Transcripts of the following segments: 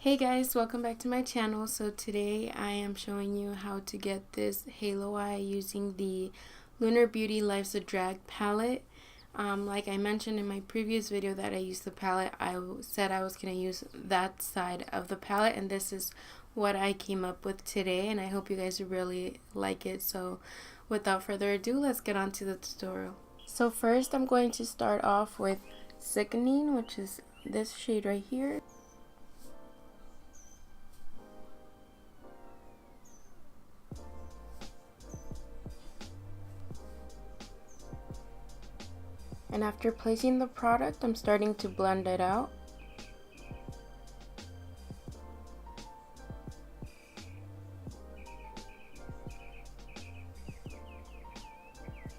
Hey guys, welcome back to my channel. So today I am showing you how to get this halo eye using the Lunar Beauty Life's a Drag palette. Like I mentioned in my previous video that I used the palette, I said I was going to use that side of the palette, and this is what I came up with today, and I hope you guys really like it. So without further ado, let's get on to the tutorial. So first I'm going to start off with Sickening, which is this shade right here. And after placing the product, I'm starting to blend it out.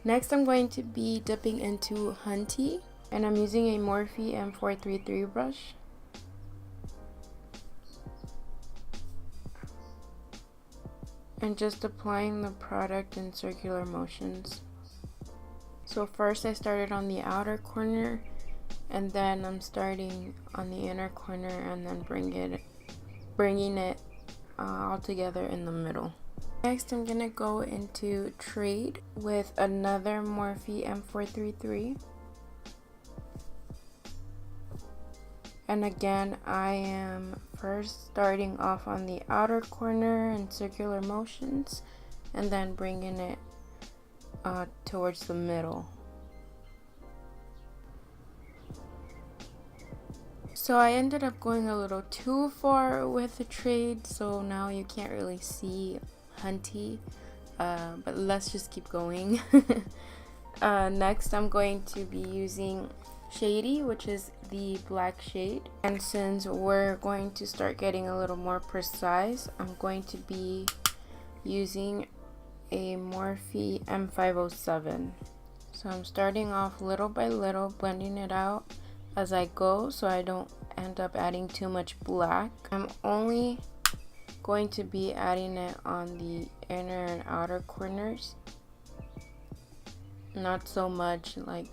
Next, I'm going to be dipping into Hunty, and I'm using a Morphe M433 brush. And just applying the product in circular motions. So first I started on the outer corner, and then I'm starting on the inner corner, and then bringing it all together in the middle. Next I'm gonna go into Trade with another Morphe M433. And again, I am first starting off on the outer corner in circular motions, and then bringing it towards the middle. So I ended up going a little too far with the Trade, so now you can't really see Hunty, but let's just keep going. Next I'm going to be using Shady, which is the black shade, and since we're going to start getting a little more precise, I'm going to be using a Morphe M507. So I'm starting off little by little, blending it out as I go so I don't end up adding too much black. I'm only going to be adding it on the inner and outer corners, not so much like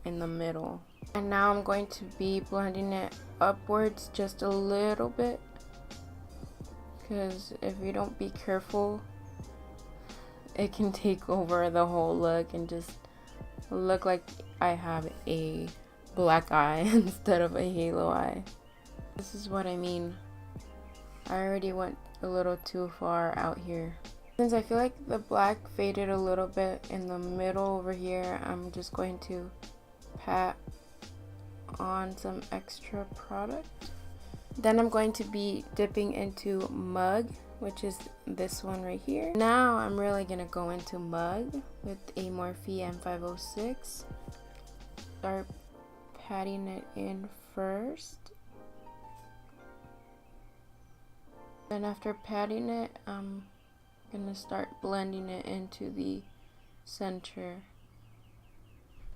in the middle. And now I'm going to be blending it upwards just a little bit, because if you don't be careful, it can take over the whole look and just look like I have a black eye instead of a halo eye. This is what I mean. I already went a little too far out here. Since I feel like the black faded a little bit in the middle over here, I'm just going to pat on some extra product. Then I'm going to be dipping into Mug, which is this one right here. Now I'm really gonna go into Mug with a Morphe M506. Start patting it in first. Then after patting it, I'm gonna start blending it into the center.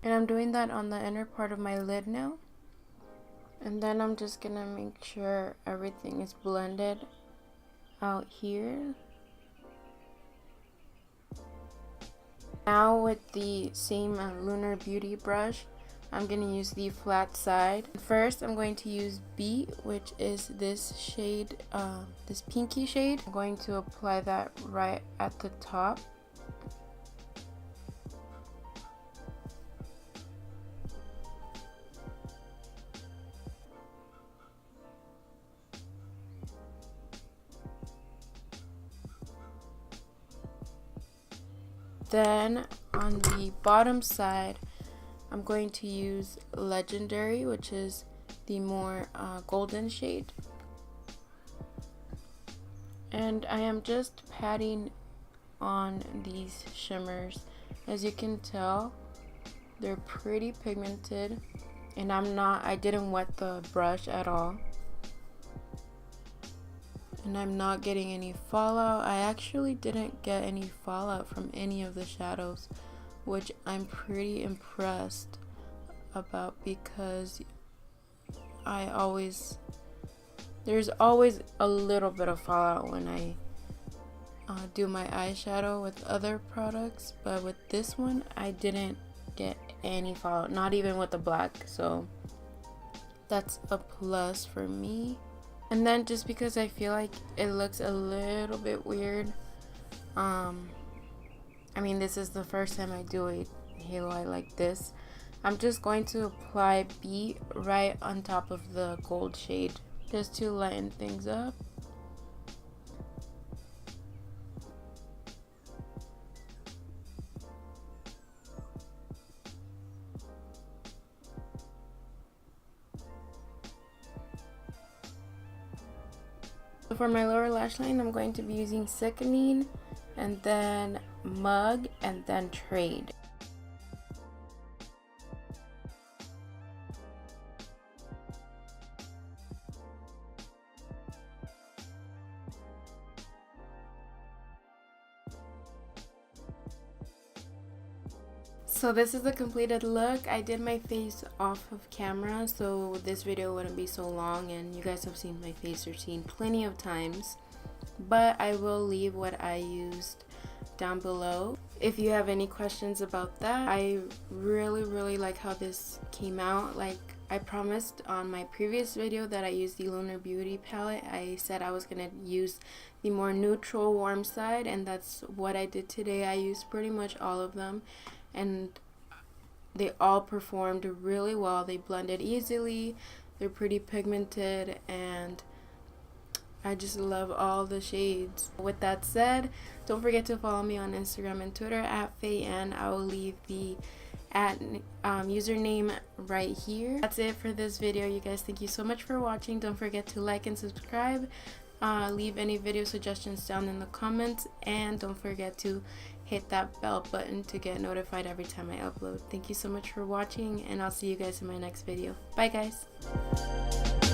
And I'm doing that on the inner part of my lid now. And then I'm just gonna make sure everything is blended out here. Now with the same Lunar Beauty brush, I'm going to use the flat side. First I'm going to use Beat, which is this shade, this pinky shade. I'm going to apply that right at the top. Then on the bottom side, I'm going to use Legendary, which is the more golden shade. And I am just patting on these shimmers. As you can tell, they're pretty pigmented, and I didn't wet the brush at all. And I'm not getting any fallout. I actually didn't get any fallout from any of the shadows, which I'm pretty impressed about, because there's always a little bit of fallout when I do my eyeshadow with other products, but with this one I didn't get any fallout, not even with the black, so that's a plus for me. And then just because I feel like it looks a little bit weird, I mean, this is the first time I do a halo eye like this. I'm just going to apply B right on top of the gold shade just to lighten things up. For my lower lash line, I'm going to be using Sickening, and then Mug, and then Trade. So this is the completed look. I did my face off of camera so this video wouldn't be so long, and you guys have seen my face routine plenty of times, but I will leave what I used down below if you have any questions about that. I really like how this came out. Like I promised on my previous video that I used the Lunar Beauty palette. I said I was gonna use the more neutral warm side, and that's what I did today. I used pretty much all of them, and they all performed really well. They blended easily, they're pretty pigmented, and I just love all the shades. With that said, don't forget to follow me on Instagram and Twitter at feeeyn. I will leave the username right here. That's it for this video, you guys. Thank you so much for watching. Don't forget to like and subscribe. Leave any video suggestions down in the comments, and don't forget to hit that bell button to get notified every time I upload. Thank you so much for watching, and I'll see you guys in my next video. Bye guys.